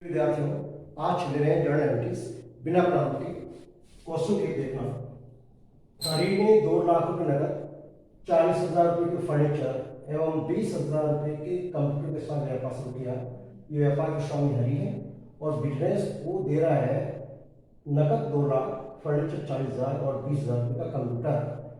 विद्यार्थियों, आज ले रहे हैं जनरल एंट्रीज बिना प्रारूप के। क्वेश्चन एक देखना। खरीद ने 2 लाख रुपए नगद, 40,000 रुपए के फर्नीचर एवं 20,000 रुपए के कंप्यूटर के साथ व्यापार शुरू किया। ये व्यापार की स्वामी हरि है और बिजनेस वो दे रहा है नगद 2 लाख, फर्नीचर 40,000 और 20,000 रुपए का कंप्यूटर।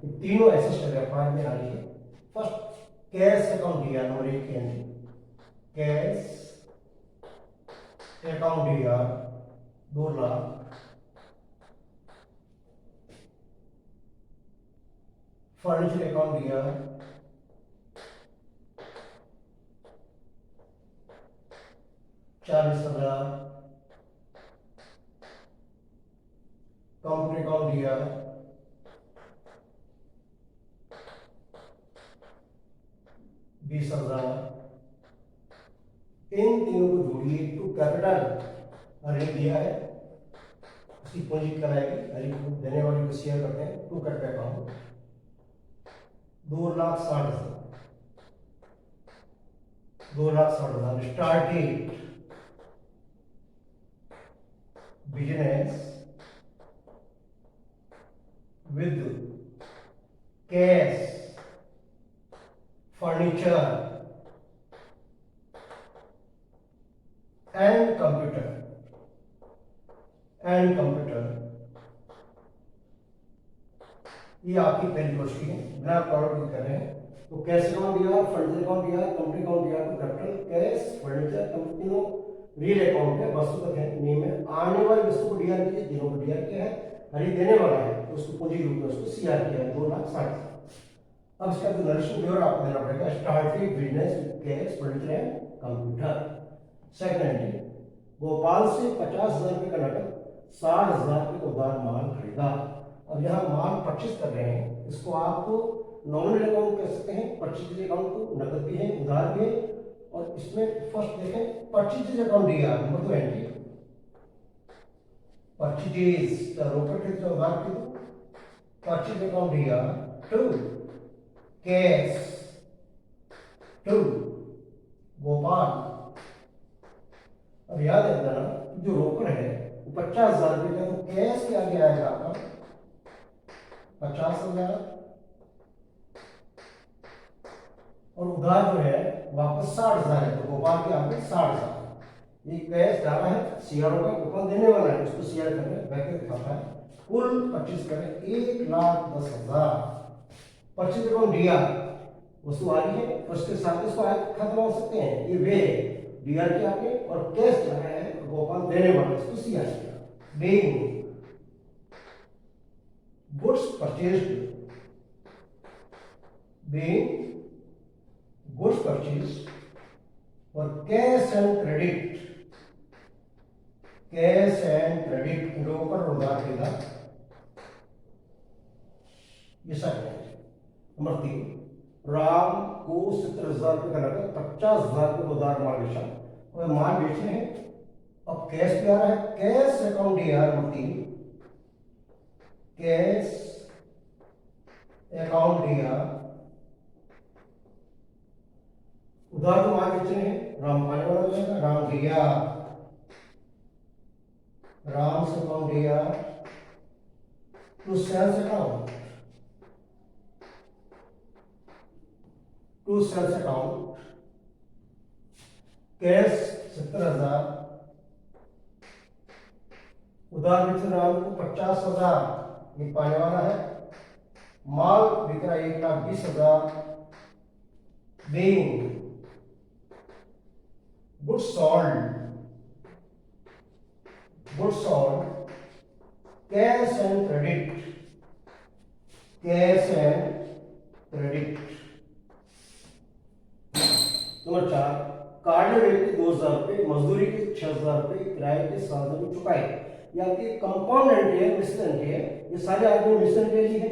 ये तीनों ऐसे व्यापार में आ रही है। फर्स्ट कैश अकाउंट दिया, नंबर 1 की एंट्री कैश अकाउंट दिया 2 लाख, फर्नीचर अकाउंट दिया 40,000, कंप्यूटर अकाउंट दिया 20,000। इन तीनों को जोड़िए टू कैपिटल अरे दिया है, उसकी पूंजी कराएगी, अरे देने वाले को शेयर करते हैं। To capital account 2,60,000, 2,60,000 started business with cash furniture and computer ये आपकी पहली क्वेश्चन है, बिना प्रॉब्लम कर रहे हैं। तो कैश अकाउंट दिया, फर्नीचर अकाउंट दिया, कंपनी अकाउंट दिया, तो capital cash furniture company real account है, वस्तु तक है, नेम है। आने वाली वस्तु को डीआर किया, जिन्हों को डीआर किया है, हरी देने वाला है तो उसको पूंजी रूप में उसको सीआर किया है 2,60,000। अब इसका नरेशन ब्योरा आपको देना पड़ेगा। Started business with cash furniture and computer. Second entry Bhopal से 50,000 रुपए का नकद, 60,000 रुपए का उधार माल खरीदा। अब यहाँ माल परचेज कर रहे हैं, इसको आप नॉमिनल अकाउंट कह सकते हैं, परचेज अकाउंट को नकद भी है उधार भी है। और इसमें फर्स्ट देखें परचेज अकाउंट दिया, नंबर 2 एंट्री परचेज रोकड़ के जो उधार के दो, परचेज अकाउंट दिया 2 कैश 2 भोपाल। अब याद रखना जो रोकड़ है वो 50,000 रुपए का, तो कैश के आगे आएगा आपका 50,000 और उधार जो है वापस 60,000 है, तो भोपाल के आगे 60,000। ये कैश डाला है, सीआर होगा, भोपाल देने वाला है, उसको सीआर करके बैक दिखाता है। कुल 25 करें 1,10,000। परचेज अकाउंट दिया, वस्तु आ रही है, उसके साथ इसको खत्म हो सकते हैं, ये वे डीआर के आगे और कैश जा रहा है, भोपाल देने वाला इसको सीआर किया। Being goods purchased, being goods purchase और cash and credit, cash and credit रोकड़ और उधार खरीदा। ये सब है। नंबर 3 राम को 70,000 रुपए का नकद, 50,000 रुपए उधार माल बेचा और माल बेचने हैं। अब कैश पे आ रहा है, कैश अकाउंट दिया नंबर 3 कैश अकाउंट दिया, उधार को माल बेचने हैं, राम पाने वाला हो जाएगा, राम दिया, राम से अकाउंट दिया to sales account, to sales account cash 70,000, उधार बेच राम को 50,000, ये पाने वाला है, माल बिक रहा 1,20,000। Being goods sold, goods sold cash and credit, cash and credit. Number 4 card rate के 2,000 रुपए, मजदूरी के 6,000 रुपए, किराए के 7,000 रुपए चुकाए। ये आपकी कंपाउंड एंट्री है, मिश्रित एंट्री है। ये सारे आदमी मिश्रित एंट्री है,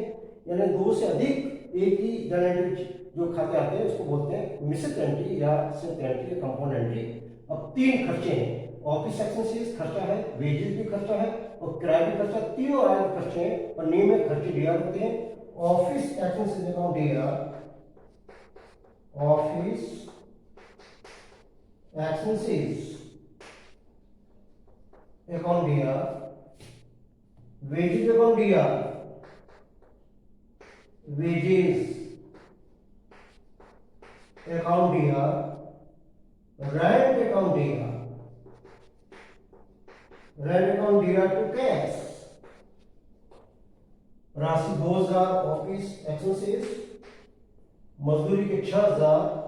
यानी 2 से अधिक एक ही जनरल एंट्री जो खाते आते हैं उसको बोलते हैं मिश्रित एंट्री या संयुक्त एंट्री या कंपाउंड एंट्री। अब 3 खर्चे हैं, ऑफिस एक्सपेंसेस खर्चा है, वेजेस भी खर्चा है और किराया भी खर्चा, तीनों आय खर्चे हैं और नियमित खर्चे दिया होते हैं। ऑफिस एक्सपेंसेस अकाउंट दिया, ऑफिस एक्सपेंसेस अकाउंट दिया, वेजेस अकाउंट दिया, वेजेस अकाउंट दिया, रेंट अकाउंट दिया, रेंट अकाउंट दिया टू कैश, राशि 2000 ऑफिस एक्सपेंसेस, मजदूरी के 6000,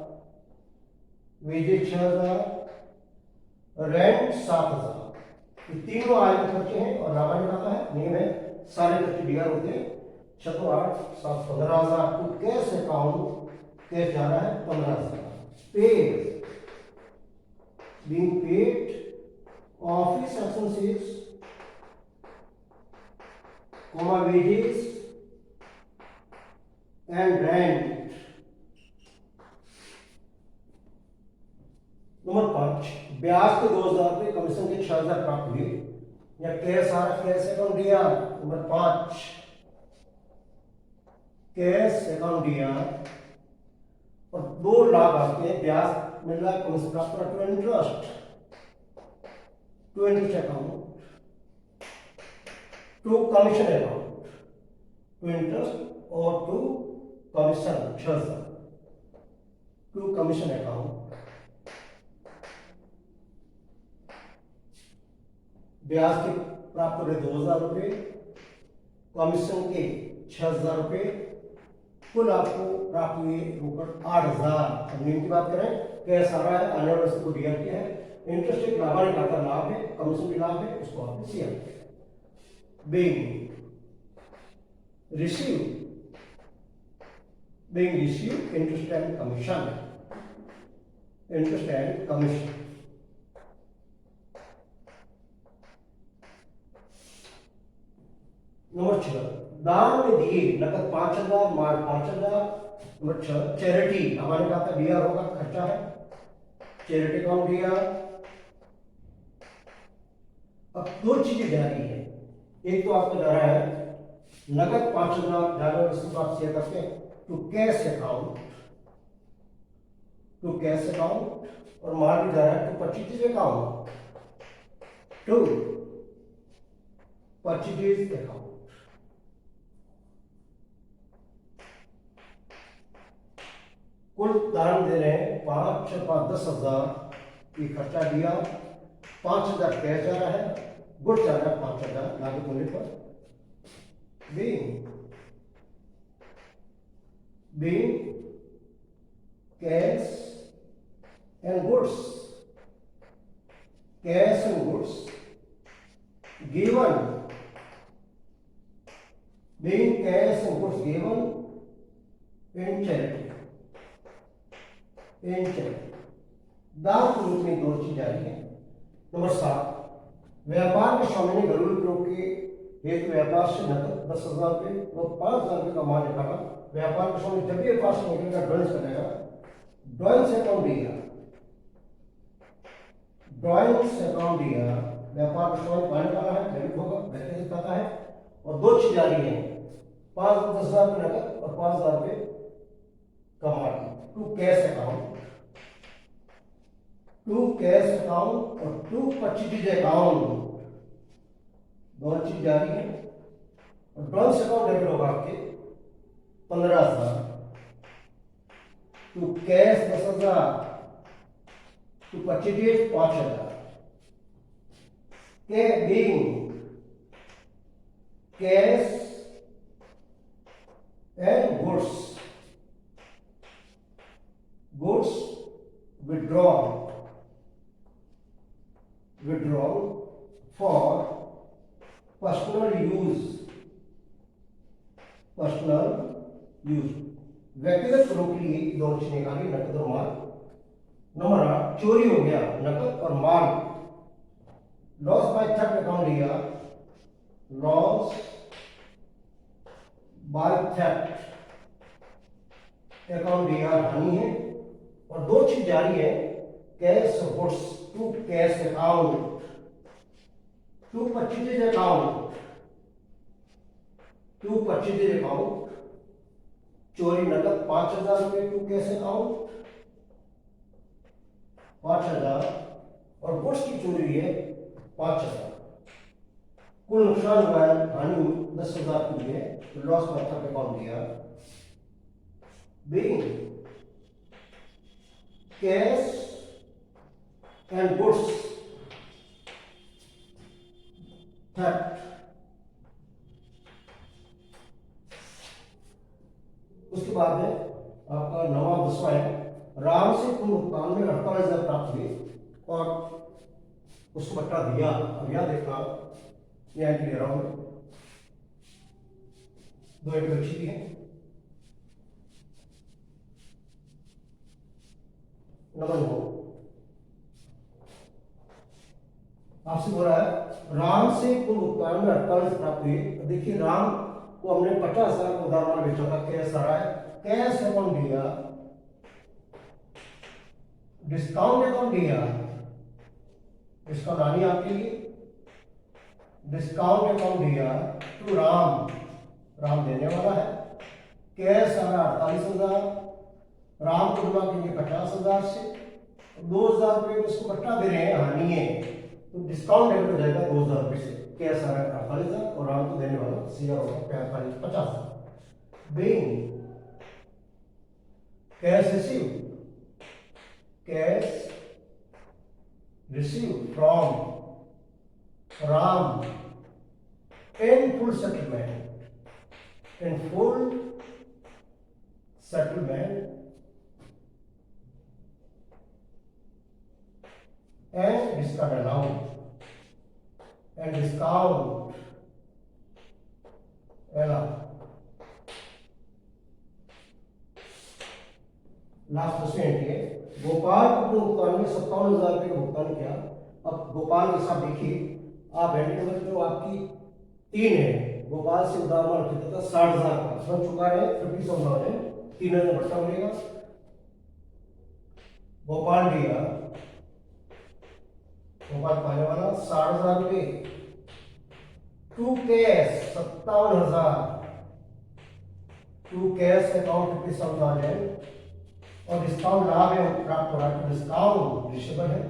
वेजेस 6000, रेंट 7000। ये तीनों आय के खर्चे हैं और लाभा निकाला है, नियम है सारे खर्चे डीआर होते हैं। 6 8 7 15,000 टू कैश अकाउंट, कैश जा रहा है 15,000, paid being paid office expenses comma wages and rent. Number 5, ब्याज के 2000 रुपये, कमीशन के 6000 प्राप्त हुए, या कैश आ रहा, कैश अकाउंट दिया। नंबर 5, कैश अकाउंट दिया और 2 लाख आते हैं, ब्याज मिल रहा है, कमीशन प्राप्त हो रहा है, to interest account, to commission account, to interest और to commission 6000, to commission account. ब्याज के प्राप्त हो रहे 2000 रुपये, कमीशन के 6000 रुपये, कुल आपको प्राप्त हुए रुपये 8000। नियम की बात करें, कैश आ रहा है, आने वाले वर्ष को दिया किया है, इंटरेस्ट एक लाभ खाता लाभ है, कमीशन भी लाभ है, उसको आपने दिया। being received interest and commission, interest and commission। Number 6, दान में दिए नकद 5000, माल 5000। नंबर 6, चैरिटी, हमारे कहा था दिया होगा, खर्चा है, चैरिटी अकाउंट दिया। अब 2 चीजें जा रही है, एक तो आपको जा रहा है नकद 5000 जाने वाले इसको आप शेयर करते हैं to cash account, to cash account, और माल भी जा रहा है to purchase account, to purchase account. कुल दान दे रहे हैं 5 6 5 10,000 ये खर्चा दिया, 5000 कैश जा रहा है, गुड जा रहा है 5000 लागत होने पर। being cash and goods, cash and goods given, being cash and goods given in charity, in charity। दान के रूप में 2 चीज आ रही है। नंबर 7, व्यापार में स्वामी ने घरेलू उपयोग के हेतु व्यापार से नकद 10,000 रुपये और 5,000 रुपये का माल निकाला। व्यापार के स्वामी जब भी व्यापार से निकलेगा ड्रॉइंग करेगा, ड्रॉइंग से अकाउंट दिया, ड्रॉइंग से अकाउंट दिया, व्यापार के स्वामी पानी निकाला है, डेबिट होगा, बैलेंस खाता है, और 2 चीज आ रही है, 5,000 रुपये नकद और 5,000 रुपये का माल, to cash account, to cash account और टू परचेज अकाउंट, 2 चीज जारी है। और ड्रॉइंग से अकाउंट डेबिट होगा आपके 15,000, टू कैश 10,000, टू परचेज 5,000। के being cash and goods, goods withdrawn for personal use, personal use, व्यक्तिगत प्रयोग के लिए 2 चीजें निकाली, नकद और माल। नंबर 8, चोरी हो गया नकद और माल, लॉस बाय थेफ्ट अकाउंट लिया, लॉस बाय थेफ्ट अकाउंट लिया, हानि है। और 2 चीज जारी है, cash goods to cash account, to purchase account, to purchase account, चोरी नकद 5,000 रुपये टू कैश अकाउंट 5,000, और गुड्स की चोरी है 5,000। कुल नुकसान हुआ है, हानि 10,000 की है, तो लॉस मेथड पे कौन दिया? Being cash and goods theft. उसके बाद है आपका नवा 10वां है, राम से कुल भुगतान में 48,000 प्राप्त हुए और उसको बट्टा दिया। अब यहां देखना, ये एंट्री ले रहा हूं, दो एंट्री अच्छी भी है। नंबर 9 आपसे बोल रहा है राम से कुल भुगतान में 48 प्राप्त हुए। देखिए राम को हमने 50,000 को उधार माल बेचा था, कैश आ रहा है, कैश अकाउंट दिया, डिस्काउंट अकाउंट दिया, डिस्काउंट आनी आपके लिए, डिस्काउंट अकाउंट दिया टू राम, राम देने वाला है, कैश आ रहा 48,000, राम को जमा कीजिए 50,000 से, 2,000 रुपये में उसको बट्टा दे रहे हैं, हानि है, तो डिस्काउंट डेबिट हो जाएगा 2,000 रुपये से, कैश आ रहा है 48,000 और राम को देने वाला सीआर होगा 50,000। Being cash receive, cash received from Ram in full settlement, in full settlement and discount allowed, and discount allowed. Last question है, गोपाल को भुगतान में 57,000 रुपये का भुगतान किया। अब गोपाल के साथ देखिए, आप एंट्री नंबर जो आपकी 3 है, गोपाल से उधार माल खरीदा था 60,000 का, समझ चुका है 50,000 है, 3,000 बट्टा मिलेगा। गोपाल दिया, गोपाल पाने वाला 60,000 रुपये to cash 57,000, to cash account 57,000 और डिस्काउंट लाभ है प्राप्त हो रहा है, डिस्काउंट रिसीवेबल है,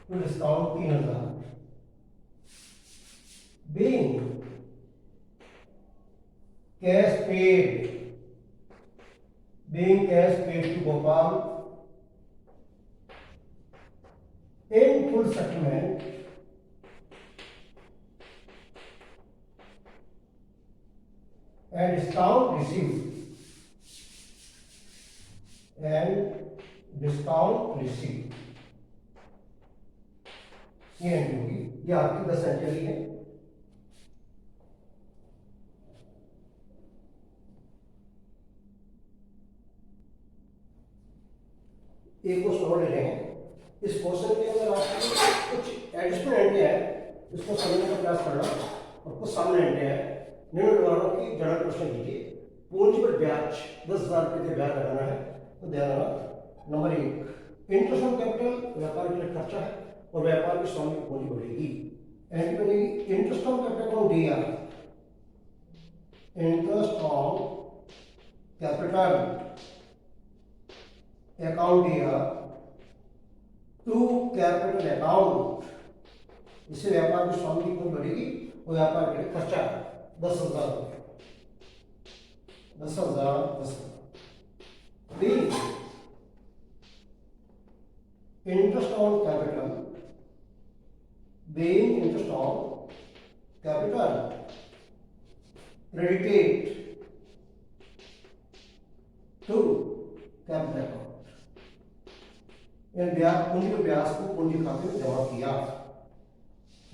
तो discount 3,000। Being cash paid, being cash paid to Gopal in full settlement and discount received, and discount received, ये एंट्री होगी, ये आपकी 10 एंट्री है। एक क्वेश्चन और ले रहे हैं, इस क्वेश्चन के अंदर आपको कुछ एडिशनल एंट्री है, इसको समझने का प्रयास करना और कुछ सामने एंट्री है। निम्न उदाहरणों की जनरल प्रश्न कीजिए। पूंजी पर ब्याज 10,000 रुपये के ब्याज लगाना है, तो ध्यान रखना। नंबर 1 इंटरेस्ट ऑन कैपिटल, व्यापार के लिए खर्चा है और व्यापार की स्वामी की पूंजी बढ़ेगी। एंट्री बनेगी इंटरेस्ट ऑन कैपिटल कौन दिया, इंटरेस्ट ऑन कैपिटल अकाउंट दिया टू कैपिटल अकाउंट, इससे व्यापार की स्वामी की पूंजी बढ़ेगी और व्यापार के लिए खर्चा 10,000 रुपये, 10,000। B interest on capital, being interest on capital credited to capital account, इन ब्याज पूंजी के ब्याज को पूंजी खाते में जमा किया।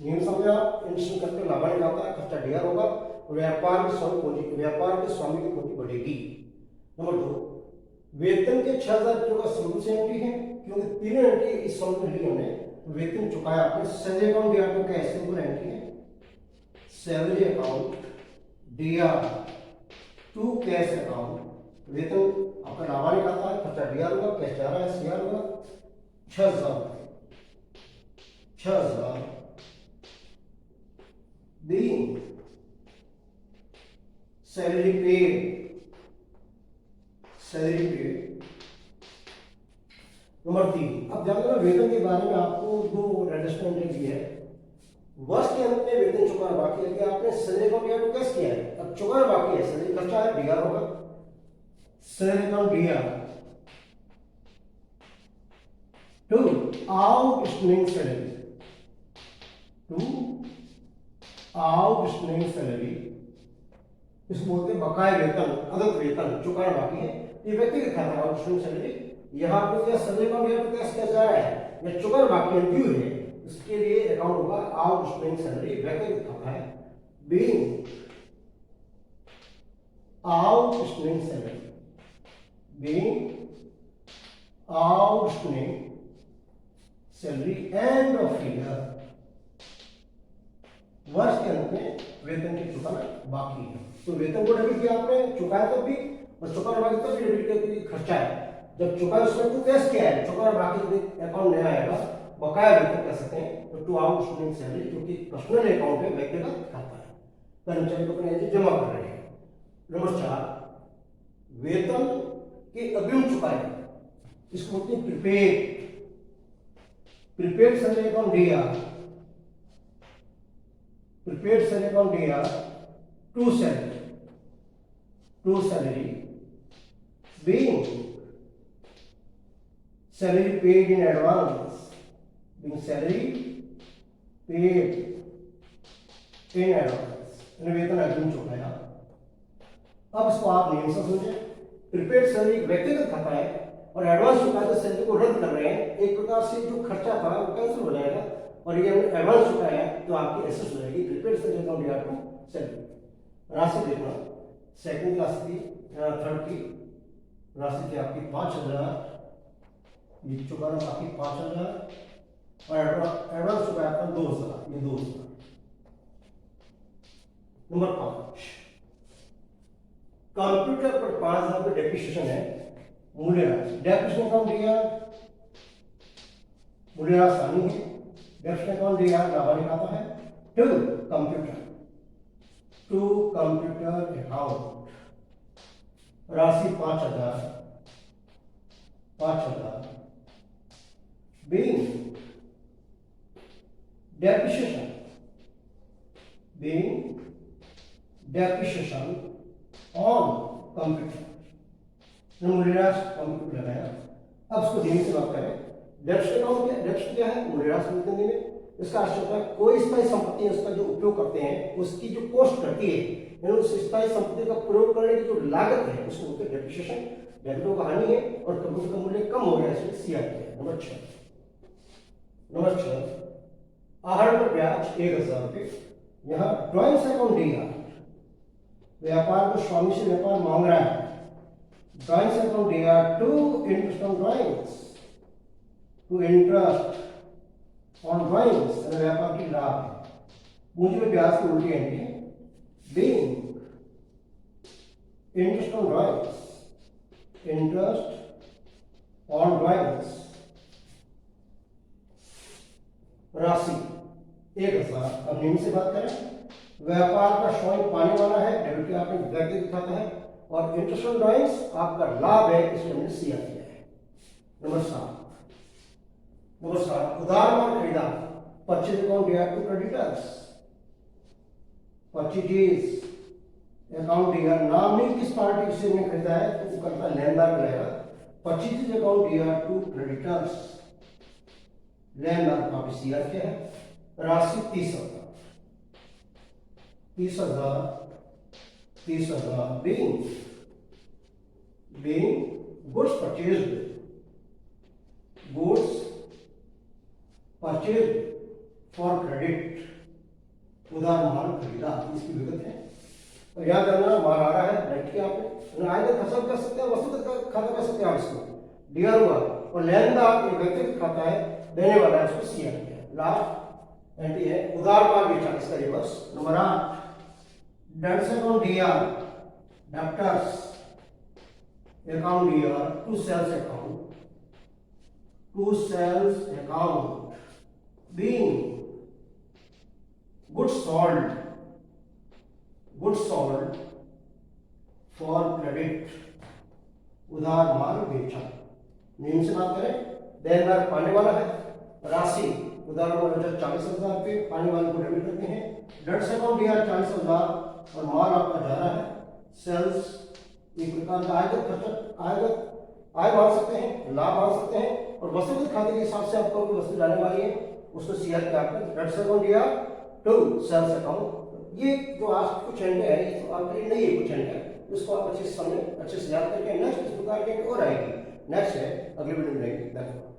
नियम समझे आप, इंटरेस्ट करके लाभ निकालता है, खर्चा डीआर होगा और व्यापार की स्वामी पूंजी, व्यापार के स्वामी की पूंजी बढ़ेगी। नंबर 2 वेतन के 6,000 रुपये का शुरू से एंट्री है, क्योंकि 3 एंट्री इस साल में ली हमने, वेतन चुकाया आपने, सैलरी अकाउंट दिया तो क्या सिंपल एंट्री है, सैलरी अकाउंट दिया टू कैश अकाउंट, वेतन आपका लाभा निकालता है, खर्चा दिया होगा, कैश जा रहा है, सीआर होगा 6,000, 6,000। Being salary paid, salary paid. Number 3 अब जानते हैं वेतन के बारे में आपको 2 एडजस्टमेंट दी है। वर्ष के अंत में वेतन चुकाना बाकी है कि आपने salary account DR to cash किया है, अब चुकाना बाकी है, सैलरी खर्चा है, डीआर होगा salary account DR to outstanding salary, to outstanding salary, इसको बोलते हैं बकाया वेतन, अदत वेतन चुकाना बाकी है, ये व्यक्तिगत खाता है आउटस्टैंडिंग सैलरी। यहाँ पे क्या salary account DR to cash किया जा रहा है या चुकाना बाकी है, ड्यू है, इसके लिए अकाउंट होगा आउटस्टैंडिंग सैलरी, व्यक्तिगत खाता है। Being outstanding salary, being outstanding salary end of year, वर्ष के अंत में वेतन की चुकाना बाकी है, तो वेतन को डेबिट किया आपने, चुकाया तब भी और चुकाना बाकी तब भी डेबिट किया, क्योंकि खर्चा है, जब चुकाया उसमें तो कैश किया है, चुकाना बाकी अकाउंट नहीं आएगा, बकाया वेतन कह सकते हैं, तो टू आउटस्टैंडिंग सैलरी जो कि पर्सनल अकाउंट है, व्यक्तिगत खाता है, कर्मचारी को अपने जमा कर रहे हैं। नंबर 4, वेतन के अग्रिम चुकाए, इसको बोलते हैं prepaid, prepaid salary account DR, prepaid salary account DR to salary being salary paid in advance, being salary paid in advance, वेतन अग्रिम चुकाया। अब इसको आप नियम से समझें, प्रीपेड सैलरी व्यक्तिगत खाता है और एडवांस चुकाया तो सैलरी को रद्द कर रहे हैं, एक प्रकार से जो खर्चा था वो कैंसिल हो जाएगा और ये एडवांस चुकाया तो आपकी एसेस हो जाएगी, prepaid salary account DR to salary. राशि देखना, सेकंड क्लास की थर्ड की राशि थी आपकी 5,000, ये चुकाना बाकी 5,000 और एडवांस चुकाया आपका 2,000, ये 2,000। नंबर 5, कंप्यूटर पर 5,000 का डेप्रिसिएशन है, मूल्यह्रास, डेप्रिसिएशन अकाउंट डीआर, मूल्यह्रास हानि है, डेप्रिसिएशन अकाउंट डीआर लाभांश खाता है, टू कंप्यूटर अकाउंट, राशि 5,000 being depreciation on कंप्यूटर, मूल्यह्रास कंप्यूटर लगाया। अब इसको धीरे से बात करें, डेप्रिसिएशन अकाउंट क्या है, मूल्यह्रास वेतन में इसका अर्थ होता है कोई स्थायी संपत्ति उसका जो उपयोग करते हैं उसकी जो कॉस्ट करती है, उस स्थायी संपत्ति का प्रयोग करने की जो लागत है उसको बोलते हैं डेप्रिसिएशन, डेबिटों का हानि है और कंप्यूटर का मूल्य कम हो गया इसलिए सीआर किया। नंबर 6, आहरण पर ब्याज 1,000 रुपये, यहाँ ड्राइंग्स अकाउंट डीआर, व्यापार को स्वामी से व्यापार मांग रहा है, drawings account DR to interest on drawings, to interest on drawings, व्यापार की लाभ है, पूंजी में ब्याज की उल्टी एंट्री है, being interest on drawings, interest on drawings, राशि 1,000। अब नियम से बात करें, व्यापार का स्वयं पाने वाला है, डेबिट आपने व्यक्तिगत खाता है और इंटरेस्ट ऑन ड्राइंग्स आपका लाभ है, इसमें हमने सीआर किया है। नंबर 7, उधार माल खरीदा, purchase account DR to creditors, purchase account DR नाम नहीं किस पार्टी से ने खरीदा है तो वो करता लेनदार रहेगा, purchase account DR to creditors, लेनदार का सीआर क्या है, राशि 30,000 being goods purchased for credit, उधार माल खरीदा, इसकी विगत है। और याद रखना माल आ रहा है राइट किया आपने, आय का खर्चा कर सकते हैं, वस्तु का खाता कर सकते हैं आप, इसको डीआर हुआ और लेनदार एक व्यक्तिगत खाता है, देने वाला है उसको सीआर किया। लास्ट एंट्री है उधार माल बेचा, इसका reverse. Number 8, debtors account DR, debtors account DR to sales account being goods sold for credit, उधार माल बेचा। नियम से बात करें, देनदार पाने वाला है, राशि उदाहरण में 40,000 पे आने वाले को डेबिट करते हैं। डेट्स अकाउंट दिया 40,000 और माल आपका जा रहा है। सेल्स एक प्रकार का आयगत खर्चा, आय बढ़ा सकते हैं, लाभ बढ़ा सकते हैं, और वस्तुगत खाते के हिसाब से आपको वस्तु जाने वाली है उसको सीआर पे आपने डेट्स अकाउंट दिया टू सेल्स अकाउंट। ये जो आज कुछ एंड है ये तो आपके लिए नहीं है, कुछ एंड है, उसको आप अच्छे से याद करके नेक्स्ट इस प्रकार की और आएगी। नेक्स्ट है अगले वीडियो में लेंगे।